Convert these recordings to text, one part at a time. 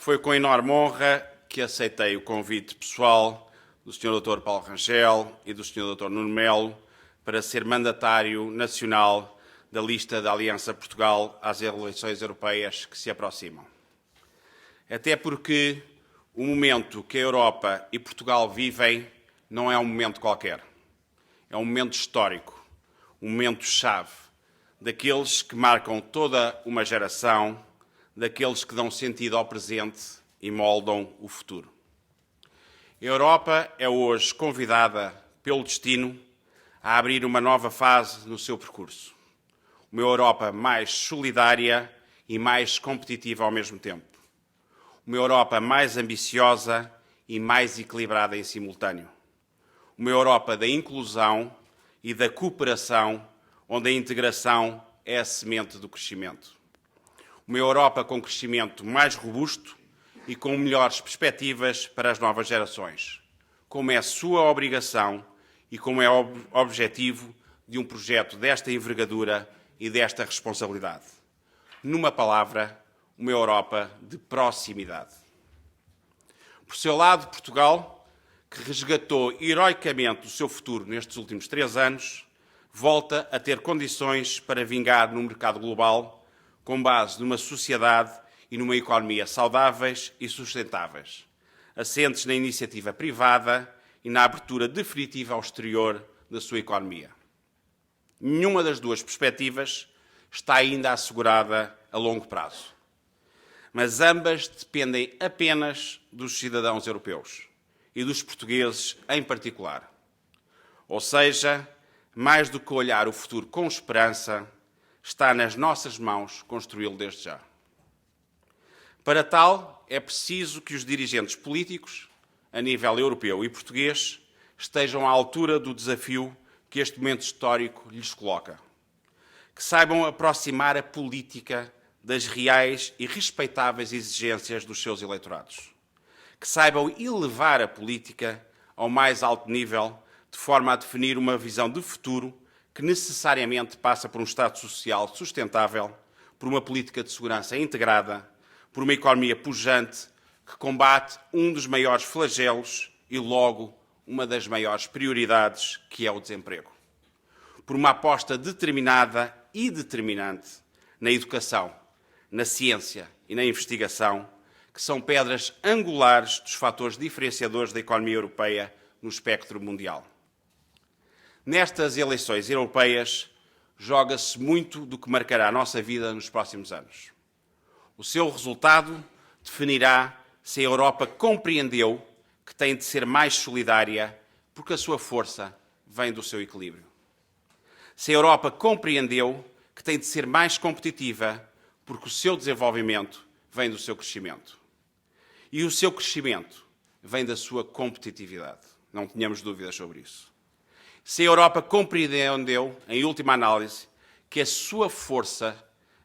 Foi com enorme honra que aceitei o convite pessoal do Sr. Dr. Paulo Rangel e do Sr. Dr. Nuno Melo para ser mandatário nacional da lista da Aliança Portugal às eleições europeias que se aproximam. Até porque o momento que a Europa e Portugal vivem não é um momento qualquer. É um momento histórico, um momento-chave, daqueles que marcam toda uma geração, daqueles que dão sentido ao presente e moldam o futuro. A Europa é hoje convidada pelo destino a abrir uma nova fase no seu percurso. Uma Europa mais solidária e mais competitiva ao mesmo tempo. Uma Europa mais ambiciosa e mais equilibrada em simultâneo. Uma Europa da inclusão e da cooperação, onde a integração é a semente do crescimento. Uma Europa com crescimento mais robusto e com melhores perspectivas para as novas gerações, como é sua obrigação e como é objetivo de um projeto desta envergadura e desta responsabilidade. Numa palavra, uma Europa de proximidade. Por seu lado, Portugal, que resgatou heroicamente o seu futuro nestes últimos 3 anos, volta a ter condições para vingar no mercado global com base numa sociedade e numa economia saudáveis e sustentáveis, assentes na iniciativa privada e na abertura definitiva ao exterior da sua economia. Nenhuma das duas perspectivas está ainda assegurada a longo prazo, mas ambas dependem apenas dos cidadãos europeus e dos portugueses em particular. Ou seja, mais do que olhar o futuro com esperança, está nas nossas mãos construí-lo desde já. Para tal, é preciso que os dirigentes políticos, a nível europeu e português, estejam à altura do desafio que este momento histórico lhes coloca. Que saibam aproximar a política das reais e respeitáveis exigências dos seus eleitorados. Que saibam elevar a política ao mais alto nível, de forma a definir uma visão de futuro que necessariamente passa por um Estado social sustentável, por uma política de segurança integrada, por uma economia pujante que combate um dos maiores flagelos e, logo, uma das maiores prioridades, que é o desemprego. Por uma aposta determinada e determinante na educação, na ciência e na investigação, que são pedras angulares dos fatores diferenciadores da economia europeia no espectro mundial. Nestas eleições europeias, joga-se muito do que marcará a nossa vida nos próximos anos. O seu resultado definirá se a Europa compreendeu que tem de ser mais solidária porque a sua força vem do seu equilíbrio. Se a Europa compreendeu que tem de ser mais competitiva porque o seu desenvolvimento vem do seu crescimento. E o seu crescimento vem da sua competitividade. Não tenhamos dúvidas sobre isso. Se a Europa compreendeu, em última análise, que a sua força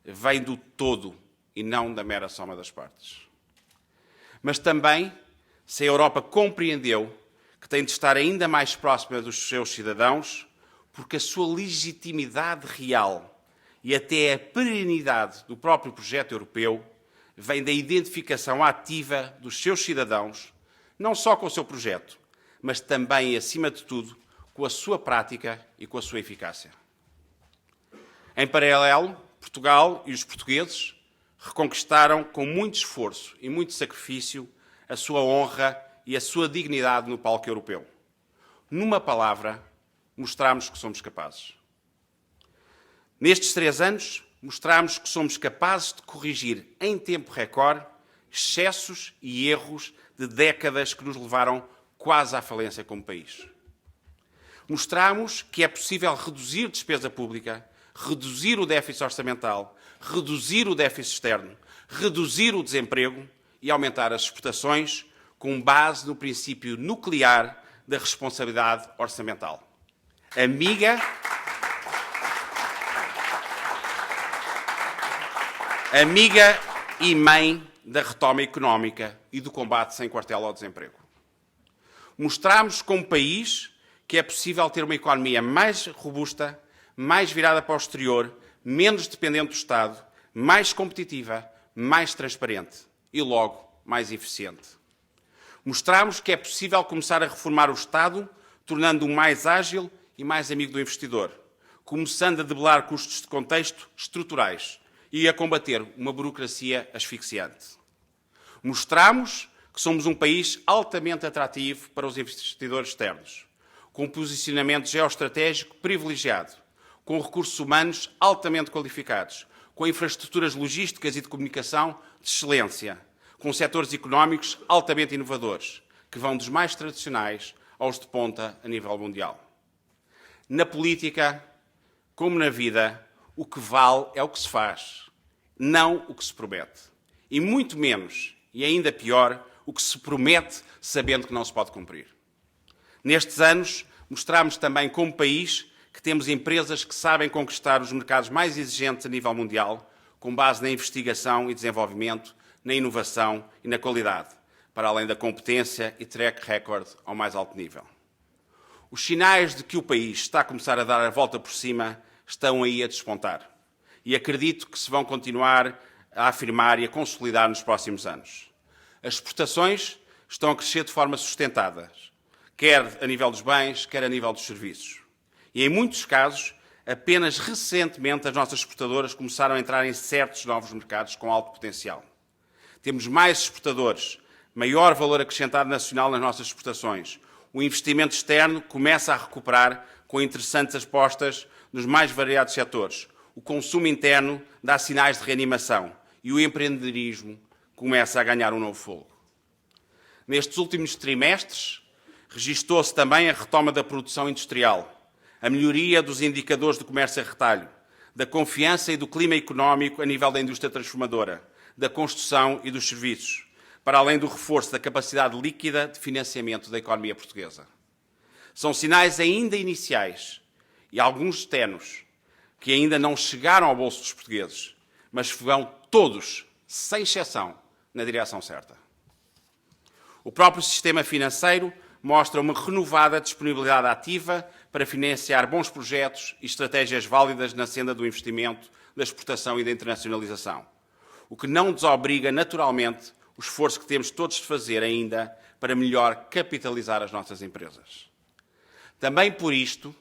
vem do todo e não da mera soma das partes. Mas também, se a Europa compreendeu que tem de estar ainda mais próxima dos seus cidadãos, porque a sua legitimidade real e até a perenidade do próprio projeto europeu vem da identificação ativa dos seus cidadãos, não só com o seu projeto, mas também, acima de tudo, com a sua prática e com a sua eficácia. Em paralelo, Portugal e os portugueses reconquistaram com muito esforço e muito sacrifício a sua honra e a sua dignidade no palco europeu. Numa palavra, mostramos que somos capazes. Nestes 3 anos, mostramos que somos capazes de corrigir em tempo recorde excessos e erros de décadas que nos levaram quase à falência como país. Mostramos que é possível reduzir despesa pública, reduzir o déficit orçamental, reduzir o déficit externo, reduzir o desemprego e aumentar as exportações com base no princípio nuclear da responsabilidade orçamental. Amiga e mãe da retoma económica e do combate sem quartel ao desemprego. Mostramos como país que é possível ter uma economia mais robusta, mais virada para o exterior, menos dependente do Estado, mais competitiva, mais transparente e, logo, mais eficiente. Mostramos que é possível começar a reformar o Estado, tornando-o mais ágil e mais amigo do investidor, começando a debelar custos de contexto estruturais e a combater uma burocracia asfixiante. Mostramos que somos um país altamente atrativo para os investidores externos, com um posicionamento geoestratégico privilegiado, com recursos humanos altamente qualificados, com infraestruturas logísticas e de comunicação de excelência, com setores económicos altamente inovadores, que vão dos mais tradicionais aos de ponta a nível mundial. Na política, como na vida, o que vale é o que se faz, não o que se promete. E muito menos, e ainda pior, o que se promete sabendo que não se pode cumprir. Nestes anos, mostramos também como país que temos empresas que sabem conquistar os mercados mais exigentes a nível mundial, com base na investigação e desenvolvimento, na inovação e na qualidade, para além da competência e track record ao mais alto nível. Os sinais de que o país está a começar a dar a volta por cima estão aí a despontar. E acredito que se vão continuar a afirmar e a consolidar nos próximos anos. As exportações estão a crescer de forma sustentada, quer a nível dos bens, quer a nível dos serviços. E, em muitos casos, apenas recentemente as nossas exportadoras começaram a entrar em certos novos mercados com alto potencial. Temos mais exportadores, maior valor acrescentado nacional nas nossas exportações. O investimento externo começa a recuperar com interessantes apostas nos mais variados setores. O consumo interno dá sinais de reanimação e o empreendedorismo começa a ganhar um novo fôlego. Nestes últimos trimestres, registou-se também a retoma da produção industrial, a melhoria dos indicadores do comércio a retalho, da confiança e do clima económico a nível da indústria transformadora, da construção e dos serviços, para além do reforço da capacidade líquida de financiamento da economia portuguesa. São sinais ainda iniciais e alguns tenos que ainda não chegaram ao bolso dos portugueses, mas vão todos, sem exceção, na direção certa. O próprio sistema financeiro mostra uma renovada disponibilidade ativa para financiar bons projetos e estratégias válidas na senda do investimento, da exportação e da internacionalização, o que não desobriga naturalmente o esforço que temos todos de fazer ainda para melhor capitalizar as nossas empresas. Também por isto,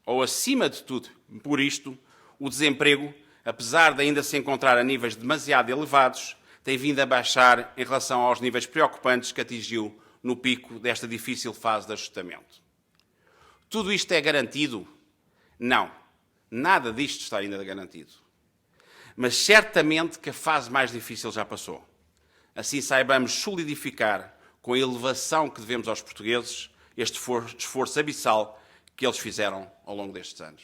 ou acima de tudo por isto, o desemprego, apesar de ainda se encontrar a níveis demasiado elevados, tem vindo a baixar em relação aos níveis preocupantes que atingiu no pico desta difícil fase de ajustamento. Tudo isto é garantido? Não. Nada disto está ainda garantido. Mas certamente que a fase mais difícil já passou. Assim saibamos solidificar, com a elevação que devemos aos portugueses, este esforço abissal que eles fizeram ao longo destes anos.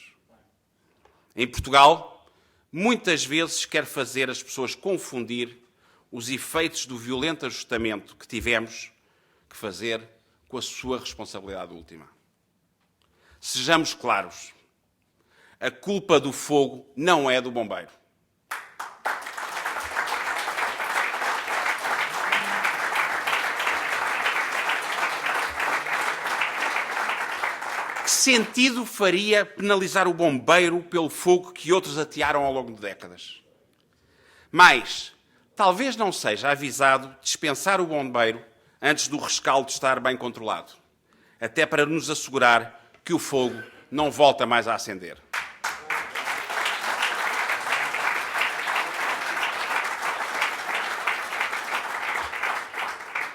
Em Portugal, muitas vezes quer fazer as pessoas confundir os efeitos do violento ajustamento que tivemos que fazer com a sua responsabilidade última. Sejamos claros, a culpa do fogo não é do bombeiro. Que sentido faria penalizar o bombeiro pelo fogo que outros atearam ao longo de décadas? Mas, talvez não seja avisado dispensar o bombeiro antes do rescaldo estar bem controlado, até para nos assegurar que o fogo não volta mais a acender.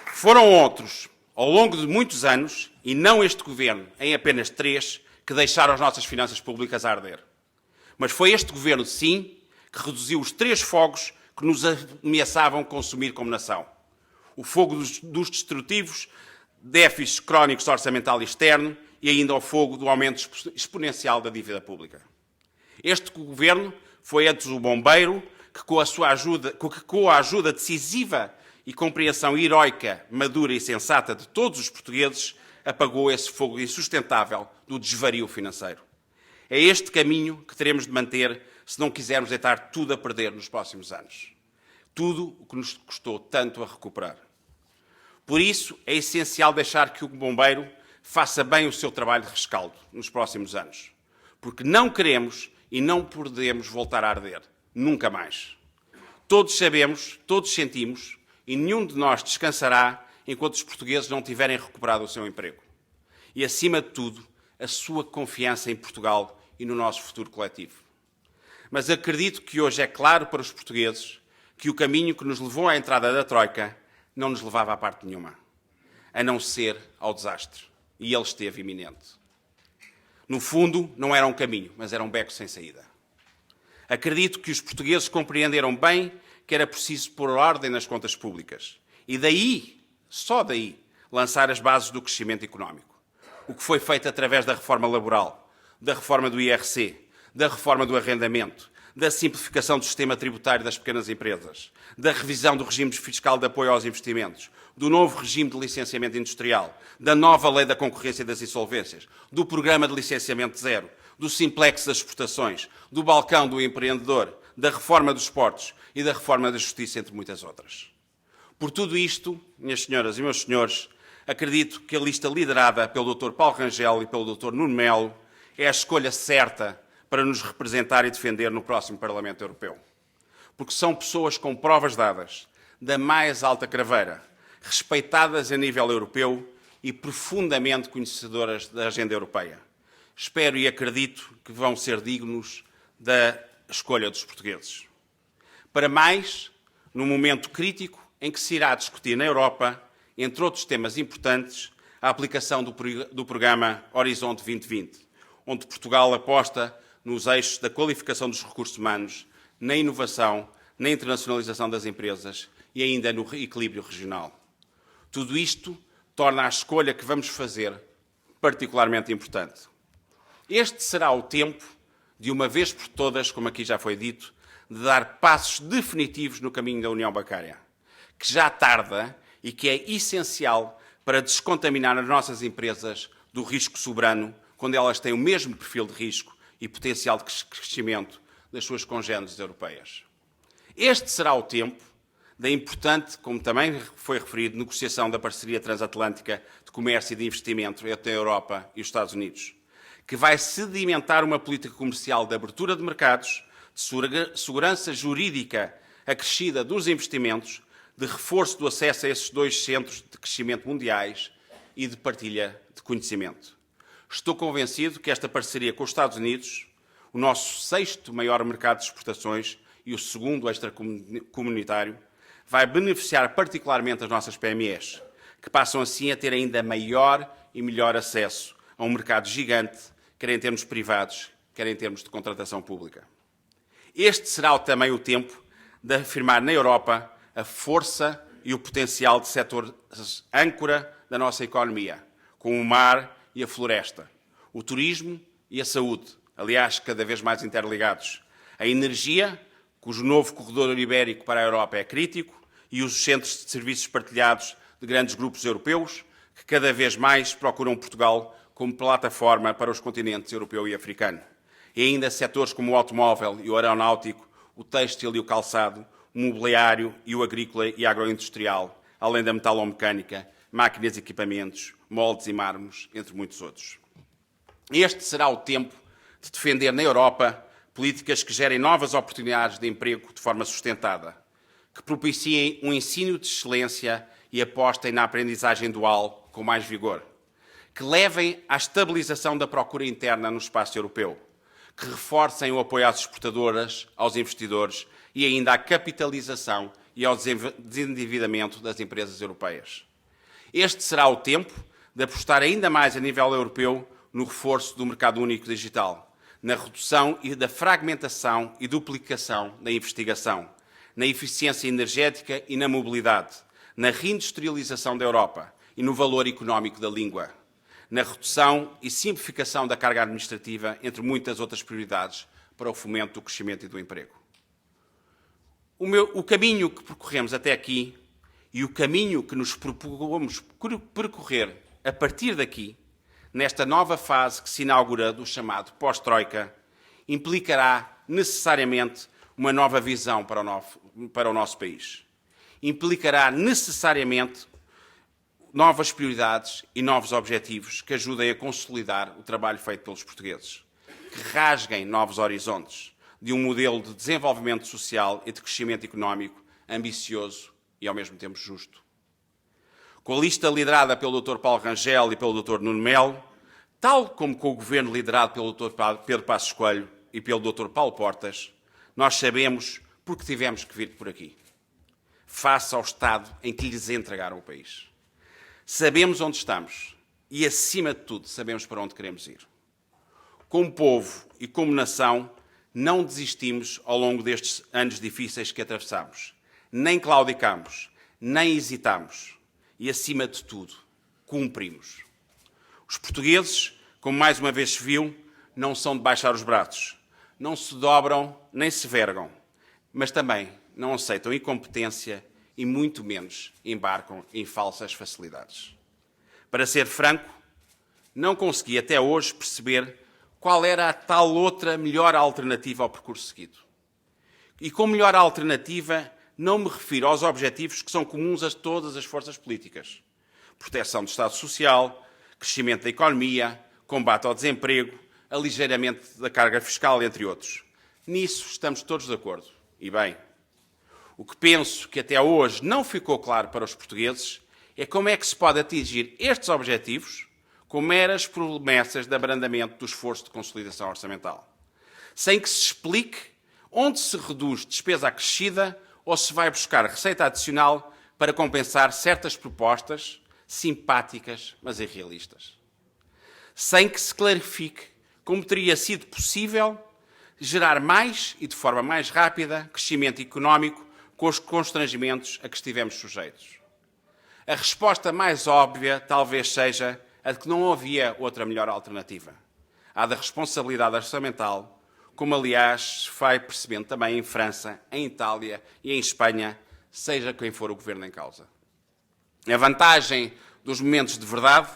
Foram outros, ao longo de muitos anos, e não este governo, em apenas 3, que deixaram as nossas finanças públicas a arder. Mas foi este governo, sim, que reduziu os 3 fogos que nos ameaçavam consumir como nação. O fogo dos destrutivos, déficits crónicos orçamental e externo e ainda o fogo do aumento exponencial da dívida pública. Este governo foi antes o bombeiro que, com a ajuda decisiva e compreensão heroica, madura e sensata de todos os portugueses, apagou esse fogo insustentável do desvario financeiro. É este caminho que teremos de manter se não quisermos deitar tudo a perder nos próximos anos. Tudo o que nos custou tanto a recuperar. Por isso, é essencial deixar que o bombeiro faça bem o seu trabalho de rescaldo nos próximos anos. Porque não queremos e não podemos voltar a arder. Nunca mais. Todos sabemos, todos sentimos, e nenhum de nós descansará enquanto os portugueses não tiverem recuperado o seu emprego. E, acima de tudo, a sua confiança em Portugal e no nosso futuro coletivo. Mas acredito que hoje é claro para os portugueses que o caminho que nos levou à entrada da Troika não nos levava a parte nenhuma, a não ser ao desastre. E ele esteve iminente. No fundo, não era um caminho, mas era um beco sem saída. Acredito que os portugueses compreenderam bem que era preciso pôr ordem nas contas públicas. E daí, só daí, lançar as bases do crescimento económico. O que foi feito através da reforma laboral, da reforma do IRC, da reforma do arrendamento, da simplificação do sistema tributário das pequenas empresas, da revisão do regime fiscal de apoio aos investimentos, do novo regime de licenciamento industrial, da nova lei da concorrência e das insolvências, do programa de licenciamento zero, do simplex das exportações, do balcão do empreendedor, da reforma dos portos e da reforma da justiça, entre muitas outras. Por tudo isto, minhas senhoras e meus senhores, acredito que a lista liderada pelo Dr. Paulo Rangel e pelo Dr. Nuno Melo é a escolha certa para nos representar e defender no próximo Parlamento Europeu. Porque são pessoas com provas dadas, da mais alta craveira, respeitadas a nível europeu e profundamente conhecedoras da agenda europeia. Espero e acredito que vão ser dignos da escolha dos portugueses. Para mais, num momento crítico em que se irá discutir na Europa, entre outros temas importantes, a aplicação do programa Horizonte 2020, onde Portugal aposta nos eixos da qualificação dos recursos humanos, na inovação, na internacionalização das empresas e ainda no equilíbrio regional. Tudo isto torna a escolha que vamos fazer particularmente importante. Este será o tempo, de uma vez por todas, como aqui já foi dito, de dar passos definitivos no caminho da União Bancária, que já tarda e que é essencial para descontaminar as nossas empresas do risco soberano, quando elas têm o mesmo perfil de risco e potencial de crescimento das suas congêneres europeias. Este será o tempo da importante, como também foi referido, negociação da parceria transatlântica de comércio e de investimento entre a Europa e os Estados Unidos, que vai sedimentar uma política comercial de abertura de mercados, de segurança jurídica acrescida dos investimentos, de reforço do acesso a esses dois centros de crescimento mundiais e de partilha de conhecimento. Estou convencido que esta parceria com os Estados Unidos, o nosso sexto maior mercado de exportações e o segundo extracomunitário, vai beneficiar particularmente as nossas PMEs, que passam assim a ter ainda maior e melhor acesso a um mercado gigante, quer em termos privados, quer em termos de contratação pública. Este será também o tempo de afirmar na Europa a força e o potencial de setores âncora da nossa economia, como o mar e a floresta, o turismo e a saúde, aliás, cada vez mais interligados, a energia, cujo novo corredor ibérico para a Europa é crítico, e os centros de serviços partilhados de grandes grupos europeus, que cada vez mais procuram Portugal como plataforma para os continentes europeu e africano. E ainda setores como o automóvel e o aeronáutico, o têxtil e o calçado, o mobiliário e o agrícola e agroindustrial, além da metalomecânica, máquinas e equipamentos, moldes e mármores, entre muitos outros. Este será o tempo de defender na Europa políticas que gerem novas oportunidades de emprego de forma sustentada, que propiciem um ensino de excelência e apostem na aprendizagem dual com mais vigor, que levem à estabilização da procura interna no espaço europeu, que reforcem o apoio às exportadoras, aos investidores e ainda à capitalização e ao desendividamento das empresas europeias. Este será o tempo de apostar ainda mais a nível europeu no reforço do mercado único digital, na redução e da fragmentação e duplicação da investigação, na eficiência energética e na mobilidade, na reindustrialização da Europa e no valor económico da língua, na redução e simplificação da carga administrativa, entre muitas outras prioridades para o fomento do crescimento e do emprego. O caminho que percorremos até aqui e o caminho que nos propomos percorrer a partir daqui, nesta nova fase que se inaugura do chamado pós-Troika, implicará necessariamente uma nova visão para o nosso país. Implicará necessariamente novas prioridades e novos objetivos que ajudem a consolidar o trabalho feito pelos portugueses, que rasguem novos horizontes de um modelo de desenvolvimento social e de crescimento económico ambicioso e ao mesmo tempo justo. Com a lista liderada pelo Dr. Paulo Rangel e pelo Dr. Nuno Melo, tal como com o governo liderado pelo Dr. Pedro Passos Coelho e pelo Dr. Paulo Portas, nós sabemos porque tivemos que vir por aqui, face ao estado em que lhes entregaram o país. Sabemos onde estamos e, acima de tudo, sabemos para onde queremos ir. Como povo e como nação, não desistimos ao longo destes anos difíceis que atravessamos. Nem claudicamos, nem hesitamos. E, acima de tudo, cumprimos. Os portugueses, como mais uma vez se viu, não são de baixar os braços. Não se dobram nem se vergam. Mas também não aceitam incompetência e muito menos embarcam em falsas facilidades. Para ser franco, não consegui até hoje perceber qual era a tal outra melhor alternativa ao percurso seguido. E com melhor alternativa não me refiro aos objetivos que são comuns a todas as forças políticas. Proteção do Estado Social, crescimento da economia, combate ao desemprego, aligeiramento da carga fiscal, entre outros. Nisso estamos todos de acordo. E bem, o que penso que até hoje não ficou claro para os portugueses é como é que se pode atingir estes objetivos com meras promessas de abrandamento do esforço de consolidação orçamental, sem que se explique onde se reduz despesa acrescida ou se vai buscar receita adicional para compensar certas propostas simpáticas, mas irrealistas. Sem que se clarifique como teria sido possível gerar mais e de forma mais rápida crescimento económico com os constrangimentos a que estivemos sujeitos. A resposta mais óbvia talvez seja a de que não havia outra melhor alternativa. A da responsabilidade orçamental, como aliás se vai percebendo também em França, em Itália e em Espanha, seja quem for o governo em causa. A vantagem dos momentos de verdade,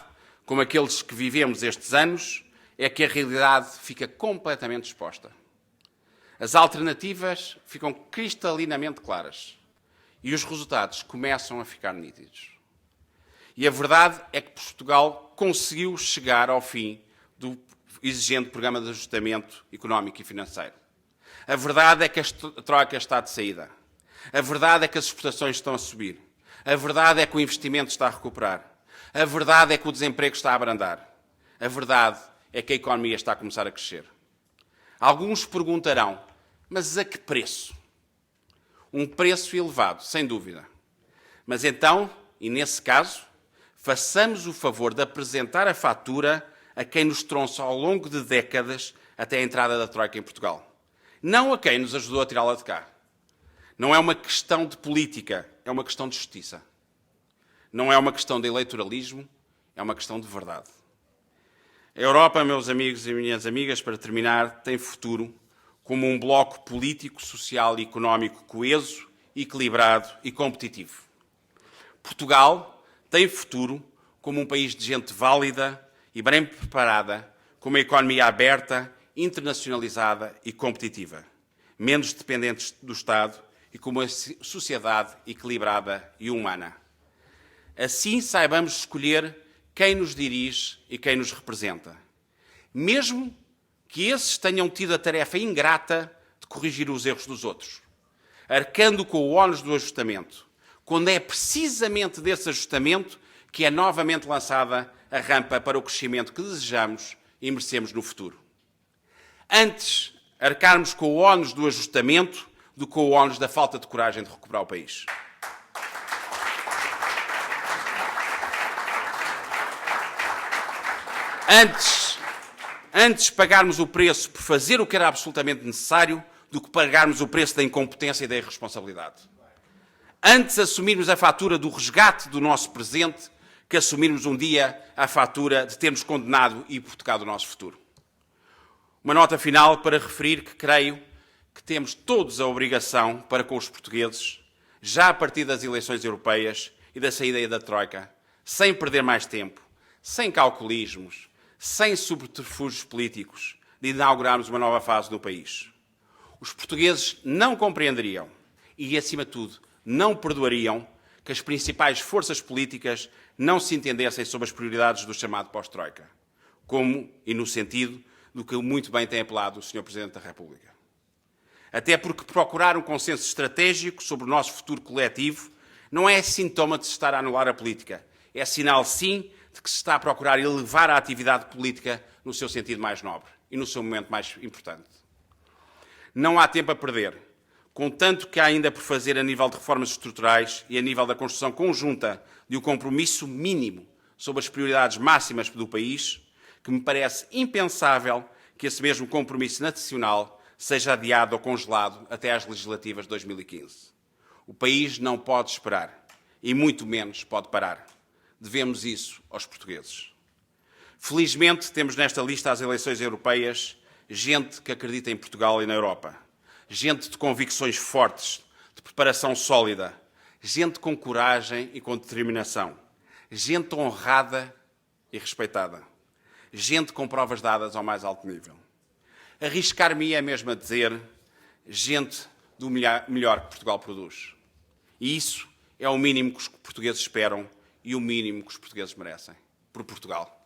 como aqueles que vivemos estes anos, é que a realidade fica completamente exposta. As alternativas ficam cristalinamente claras e os resultados começam a ficar nítidos. E a verdade é que Portugal conseguiu chegar ao fim do exigente programa de ajustamento económico e financeiro. A verdade é que a troika está de saída. A verdade é que as exportações estão a subir. A verdade é que o investimento está a recuperar. A verdade é que o desemprego está a abrandar. A verdade é que a economia está a começar a crescer. Alguns perguntarão, mas a que preço? Um preço elevado, sem dúvida. Mas então, e nesse caso, façamos o favor de apresentar a fatura a quem nos trouxe ao longo de décadas até a entrada da troika em Portugal. Não a quem nos ajudou a tirá-la de cá. Não é uma questão de política, é uma questão de justiça. Não é uma questão de eleitoralismo, é uma questão de verdade. A Europa, meus amigos e minhas amigas, para terminar, tem futuro como um bloco político, social e económico coeso, equilibrado e competitivo. Portugal tem futuro como um país de gente válida e bem preparada, com uma economia aberta, internacionalizada e competitiva, menos dependentes do Estado e com uma sociedade equilibrada e humana. Assim saibamos escolher quem nos dirige e quem nos representa, mesmo que esses tenham tido a tarefa ingrata de corrigir os erros dos outros, arcando com o ónus do ajustamento, quando é precisamente desse ajustamento que é novamente lançada a rampa para o crescimento que desejamos e merecemos no futuro. Antes arcarmos com o ónus do ajustamento do que com o ónus da falta de coragem de recuperar o país. Antes pagarmos o preço por fazer o que era absolutamente necessário do que pagarmos o preço da incompetência e da irresponsabilidade. Antes assumirmos a fatura do resgate do nosso presente que assumirmos um dia a fatura de termos condenado e hipotecado o nosso futuro. Uma nota final para referir que creio que temos todos a obrigação para com os portugueses, já a partir das eleições europeias e da saída da troika, sem perder mais tempo, sem calculismos, sem subterfúgios políticos, de inaugurarmos uma nova fase no país. Os portugueses não compreenderiam e, acima de tudo, não perdoariam que as principais forças políticas não se entendessem sobre as prioridades do chamado pós-troika, como e no sentido do que muito bem tem apelado o Sr. Presidente da República. Até porque procurar um consenso estratégico sobre o nosso futuro coletivo não é sintoma de se estar a anular a política. É sinal, sim, de que se está a procurar elevar a atividade política no seu sentido mais nobre e no seu momento mais importante. Não há tempo a perder. Com tanto que há ainda por fazer a nível de reformas estruturais e a nível da construção conjunta de um compromisso mínimo sobre as prioridades máximas do país, que me parece impensável que esse mesmo compromisso nacional seja adiado ou congelado até às legislativas de 2015. O país não pode esperar e muito menos pode parar. Devemos isso aos portugueses. Felizmente, temos nesta lista às eleições europeias gente que acredita em Portugal e na Europa. Gente de convicções fortes, de preparação sólida. Gente com coragem e com determinação. Gente honrada e respeitada. Gente com provas dadas ao mais alto nível. Arriscar-me é mesmo a dizer gente do melhor que Portugal produz. E isso é o mínimo que os portugueses esperam e o mínimo que os portugueses merecem. Por Portugal.